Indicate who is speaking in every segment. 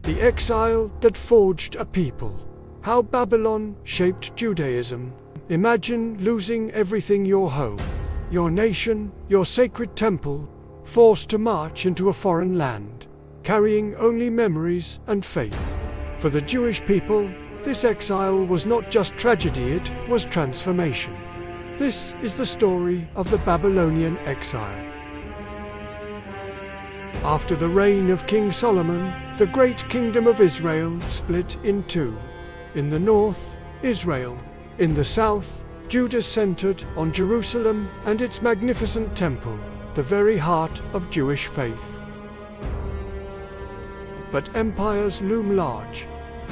Speaker 1: The exile that forged a people. How Babylon shaped Judaism. Imagine losing everything: your home, your nation, your sacred temple, forced to march into a foreign land, carrying only memories and faith. For the Jewish people, this exile was not just tragedy, it was transformation. This is the story of the Babylonian exile. After the reign of King Solomon, the great kingdom of Israel split in two. In the north, Israel. In the south, Judah centered on Jerusalem and its magnificent temple, the very heart of Jewish faith. But empires loom large.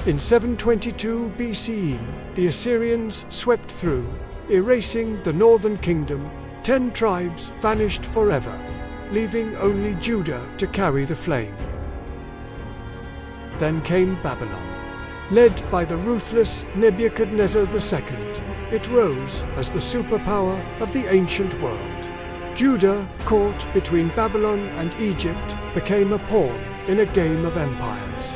Speaker 1: In 722 BCE, the Assyrians swept through, erasing the northern kingdom. 10 tribes vanished forever, leaving only Judah to carry the flame. Then came Babylon. Led by the ruthless Nebuchadnezzar II, it rose as the superpower of the ancient world. Judah, caught between Babylon and Egypt, became a pawn in a game of empires.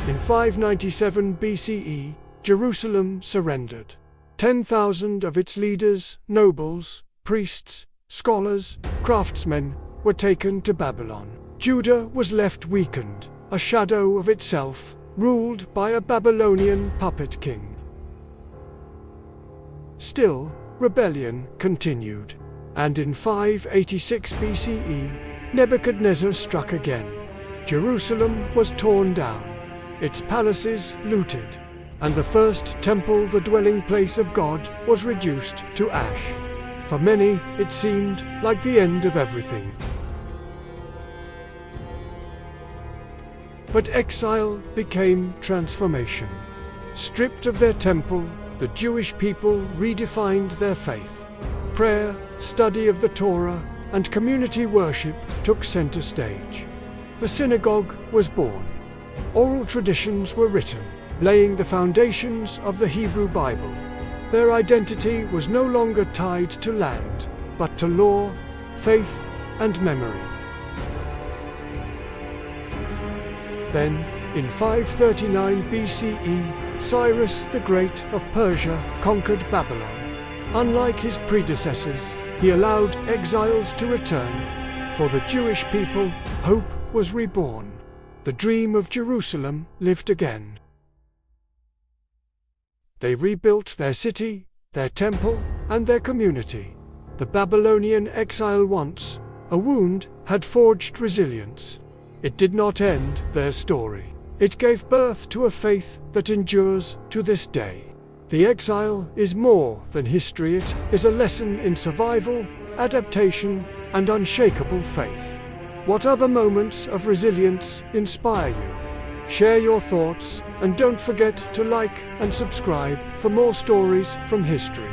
Speaker 1: In 597 BCE, Jerusalem surrendered. 10,000 of its leaders, nobles, priests, scholars, craftsmen, were taken to Babylon. Judah was left weakened, a shadow of itself, ruled by a Babylonian puppet king. Still, rebellion continued, and in 586 BCE, Nebuchadnezzar struck again. Jerusalem was torn down, its palaces looted, and the first temple, the dwelling place of God, was reduced to ash. For many, it seemed like the end of everything. But exile became transformation. Stripped of their temple, the Jewish people redefined their faith. Prayer, study of the Torah, and community worship took center stage. The synagogue was born. Oral traditions were written, laying the foundations of the Hebrew Bible. Their identity was no longer tied to land, but to law, faith, and memory. Then, in 539 BCE, Cyrus the Great of Persia conquered Babylon. Unlike his predecessors, he allowed exiles to return. For the Jewish people, hope was reborn. The dream of Jerusalem lived again. They rebuilt their city, their temple, and their community. The Babylonian exile, once a wound, had forged resilience. It did not end their story. It gave birth to a faith that endures to this day. The exile is more than history, it is a lesson in survival, adaptation, and unshakable faith. What other moments of resilience inspire you? Share your thoughts, and don't forget to like and subscribe for more stories from history.